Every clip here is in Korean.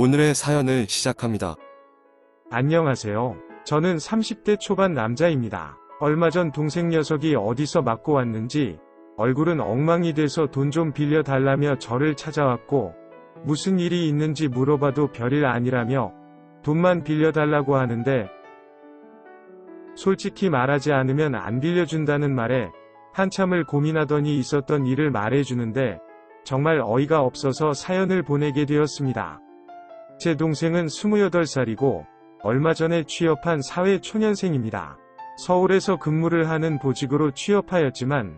오늘의 사연을 시작합니다. 안녕하세요. 저는 30대 초반 남자입니다. 얼마 전 동생 녀석이 어디서 맞고 왔는지 얼굴은 엉망이 돼서 돈 좀 빌려달라며 저를 찾아왔고, 무슨 일이 있는지 물어봐도 별일 아니라며 돈만 빌려달라고 하는데, 솔직히 말하지 않으면 안 빌려준다는 말에 한참을 고민하더니 있었던 일을 말해주는데 정말 어이가 없어서 사연을 보내게 되었습니다. 제 동생은 28살이고 얼마 전에 취업한 사회초년생입니다. 서울에서 근무를 하는 보직으로 취업하였지만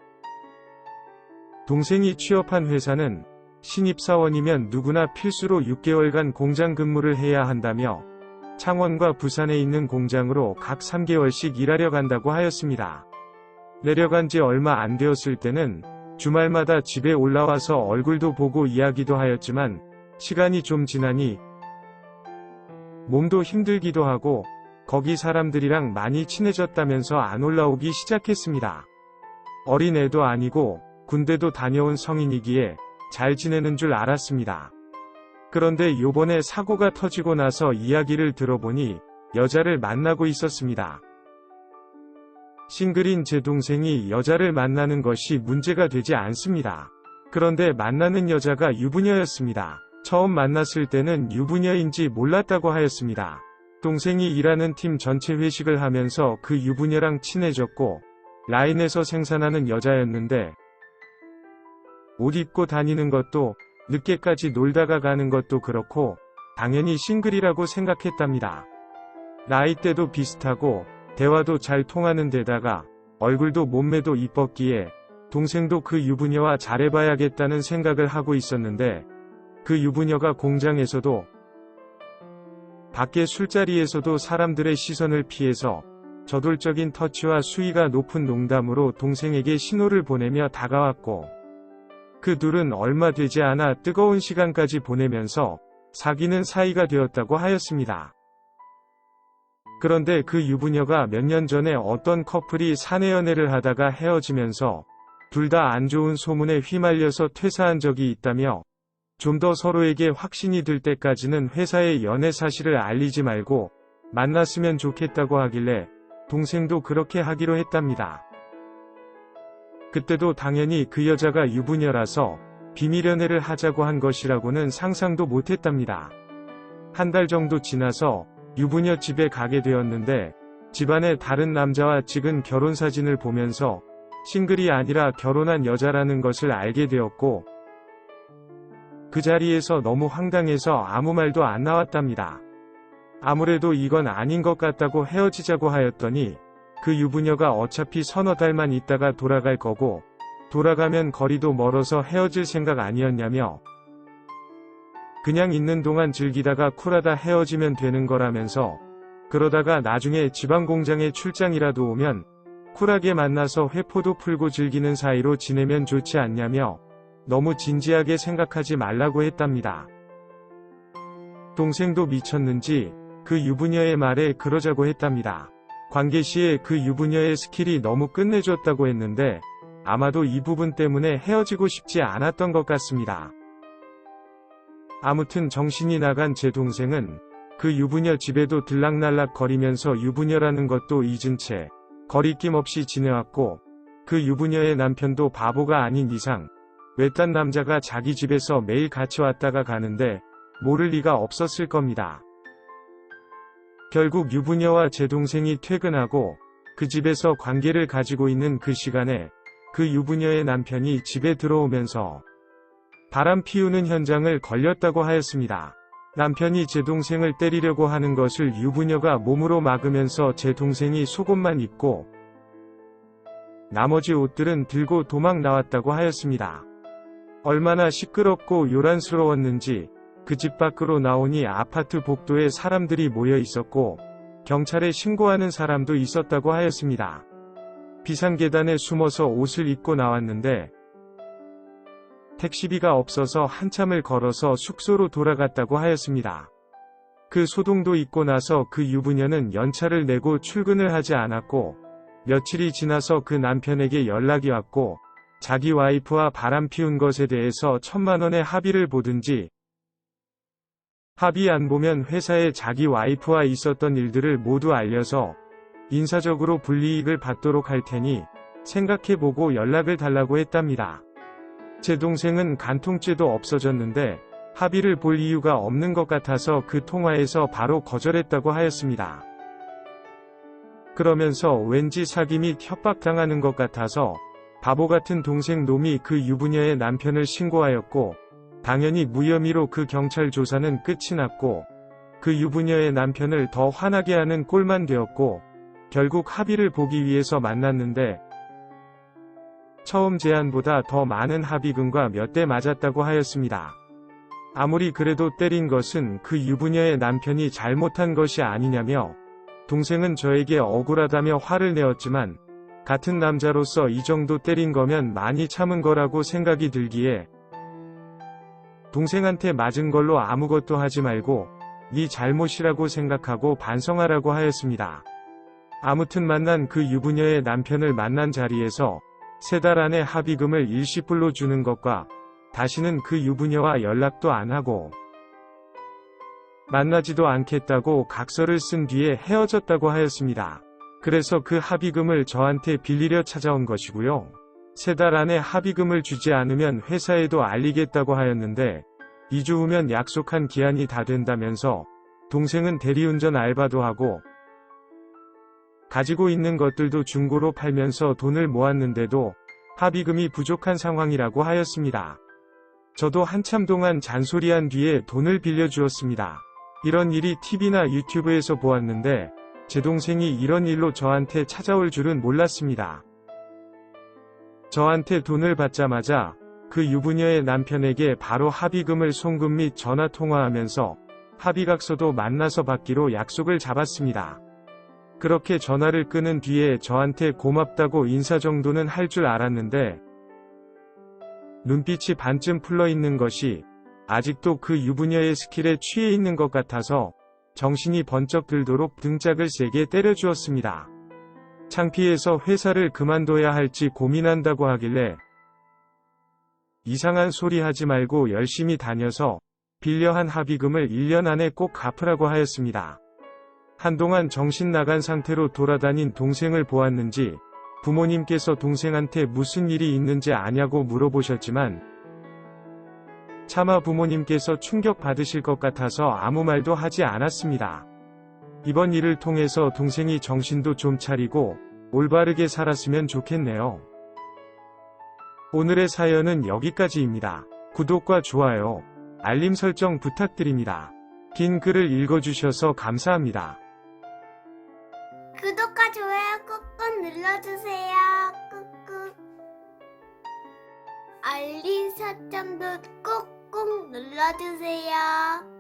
동생이 취업한 회사는 신입사원이면 누구나 필수로 6개월간 공장 근무를 해야 한다며 창원과 부산에 있는 공장으로 각 3개월씩 일하려 간다고 하였습니다. 내려간 지 얼마 안 되었을 때는 주말마다 집에 올라와서 얼굴도 보고 이야기도 하였지만 시간이 좀 지나니 몸도 힘들기도 하고 거기 사람들이랑 많이 친해졌다면서 안 올라오기 시작했습니다. 어린애도 아니고 군대도 다녀온 성인이기에 잘 지내는 줄 알았습니다. 그런데 요번에 사고가 터지고 나서 이야기를 들어보니 여자를 만나고 있었습니다. 싱글인 제 동생이 여자를 만나는 것이 문제가 되지 않습니다. 그런데 만나는 여자가 유부녀였습니다. 처음 만났을 때는 유부녀인지 몰랐다고 하였습니다. 동생이 일하는 팀 전체 회식을 하면서 그 유부녀랑 친해졌고 라인에서 생산하는 여자였는데 옷 입고 다니는 것도 늦게까지 놀다가 가는 것도 그렇고 당연히 싱글이라고 생각했답니다. 나이대도 비슷하고 대화도 잘 통하는 데다가 얼굴도 몸매도 이뻤기에 동생도 그 유부녀와 잘해봐야겠다는 생각을 하고 있었는데 그 유부녀가 공장에서도 밖에 술자리에서도 사람들의 시선을 피해서 저돌적인 터치와 수위가 높은 농담으로 동생에게 신호를 보내며 다가왔고 그 둘은 얼마 되지 않아 뜨거운 시간까지 보내면서 사귀는 사이가 되었다고 하였습니다. 그런데 그 유부녀가 몇 년 전에 어떤 커플이 사내 연애를 하다가 헤어지면서 둘 다 안 좋은 소문에 휘말려서 퇴사한 적이 있다며 좀 더 서로에게 확신이 들 때까지는 회사에 연애 사실을 알리지 말고 만났으면 좋겠다고 하길래 동생도 그렇게 하기로 했답니다. 그때도 당연히 그 여자가 유부녀라서 비밀 연애를 하자고 한 것이라고는 상상도 못했답니다. 한 달 정도 지나서 유부녀 집에 가게 되었는데 집안에 다른 남자와 찍은 결혼사진을 보면서 싱글이 아니라 결혼한 여자라는 것을 알게 되었고 그 자리에서 너무 황당해서 아무 말도 안 나왔답니다. 아무래도 이건 아닌 것 같다고 헤어지자고 하였더니 그 유부녀가 어차피 서너 달만 있다가 돌아갈 거고 돌아가면 거리도 멀어서 헤어질 생각 아니었냐며 그냥 있는 동안 즐기다가 쿨하다 헤어지면 되는 거라면서 그러다가 나중에 지방공장에 출장이라도 오면 쿨하게 만나서 회포도 풀고 즐기는 사이로 지내면 좋지 않냐며 너무 진지하게 생각하지 말라고 했답니다. 동생도 미쳤는지 그 유부녀의 말에 그러자고 했답니다. 관계 시에 그 유부녀의 스킬이 너무 끝내줬다고 했는데 아마도 이 부분 때문에 헤어지고 싶지 않았던 것 같습니다. 아무튼 정신이 나간 제 동생은 그 유부녀 집에도 들락날락 거리면서 유부녀라는 것도 잊은 채 거리낌 없이 지내왔고 그 유부녀의 남편도 바보가 아닌 이상 외딴 남자가 자기 집에서 매일 같이 왔다가 가는데 모를 리가 없었을 겁니다. 결국 유부녀와 제 동생이 퇴근하고 그 집에서 관계를 가지고 있는 그 시간에 그 유부녀의 남편이 집에 들어오면서 바람 피우는 현장을 걸렸다고 하였습니다. 남편이 제 동생을 때리려고 하는 것을 유부녀가 몸으로 막으면서 제 동생이 속옷만 입고 나머지 옷들은 들고 도망 나왔다고 하였습니다. 얼마나 시끄럽고 요란스러웠는지 그 집 밖으로 나오니 아파트 복도에 사람들이 모여 있었고 경찰에 신고하는 사람도 있었다고 하였습니다. 비상계단에 숨어서 옷을 입고 나왔는데 택시비가 없어서 한참을 걸어서 숙소로 돌아갔다고 하였습니다. 그 소동도 있고 나서 그 유부녀는 연차를 내고 출근을 하지 않았고 며칠이 지나서 그 남편에게 연락이 왔고 자기 와이프와 바람 피운 것에 대해서 1,000만 원의 합의를 보든지 합의 안 보면 회사에 자기 와이프와 있었던 일들을 모두 알려서 인사적으로 불이익을 받도록 할 테니 생각해보고 연락을 달라고 했답니다. 제 동생은 간통죄도 없어졌는데 합의를 볼 이유가 없는 것 같아서 그 통화에서 바로 거절했다고 하였습니다. 그러면서 왠지 사기 및 협박당하는 것 같아서 바보 같은 동생 놈이 그 유부녀의 남편을 신고하였고, 당연히 무혐의로 그 경찰 조사는 끝이 났고, 그 유부녀의 남편을 더 화나게 하는 꼴만 되었고, 결국 합의를 보기 위해서 만났는데 처음 제안보다 더 많은 합의금과 몇 대 맞았다고 하였습니다. 아무리 그래도 때린 것은 그 유부녀의 남편이 잘못한 것이 아니냐며 동생은 저에게 억울하다며 화를 내었지만 같은 남자로서 이 정도 때린 거면 많이 참은 거라고 생각이 들기에 동생한테 맞은 걸로 아무것도 하지 말고 네 잘못이라고 생각하고 반성하라고 하였습니다. 아무튼 만난 그 유부녀의 남편을 만난 자리에서 3달 안에 합의금을 일시불로 주는 것과 다시는 그 유부녀와 연락도 안 하고 만나지도 않겠다고 각서를 쓴 뒤에 헤어졌다고 하였습니다. 그래서 그 합의금을 저한테 빌리려 찾아온 것이고요. 3달 안에 합의금을 주지 않으면 회사에도 알리겠다고 하였는데 2주 후면 약속한 기한이 다 된다면서 동생은 대리운전 알바도 하고 가지고 있는 것들도 중고로 팔면서 돈을 모았는데도 합의금이 부족한 상황이라고 하였습니다. 저도 한참 동안 잔소리한 뒤에 돈을 빌려주었습니다. 이런 일이 TV나 유튜브에서 보았는데 제 동생이 이런 일로 저한테 찾아올 줄은 몰랐습니다. 저한테 돈을 받자마자 그 유부녀의 남편에게 바로 합의금을 송금 및 전화 통화하면서 합의각서도 만나서 받기로 약속을 잡았습니다. 그렇게 전화를 끊은 뒤에 저한테 고맙다고 인사 정도는 할 줄 알았는데 눈빛이 반쯤 풀러 있는 것이 아직도 그 유부녀의 스킬에 취해 있는 것 같아서 정신이 번쩍 들도록 등짝을 세게 때려주었습니다. 창피해서 회사를 그만둬야 할지 고민한다고 하길래 이상한 소리 하지 말고 열심히 다녀서 빌려한 합의금을 1년 안에 꼭 갚으라고 하였습니다. 한동안 정신 나간 상태로 돌아다닌 동생을 보았는지 부모님께서 동생한테 무슨 일이 있는지 아냐고 물어보셨지만 차마 부모님께서 충격받으실 것 같아서 아무 말도 하지 않았습니다. 이번 일을 통해서 동생이 정신도 좀 차리고 올바르게 살았으면 좋겠네요. 오늘의 사연은 여기까지입니다. 구독과 좋아요, 알림 설정 부탁드립니다. 긴 글을 읽어주셔서 감사합니다. 구독과 좋아요 꾹꾹 눌러주세요. 꾹꾹. 알림 설정도 꾹꾹 눌러주세요.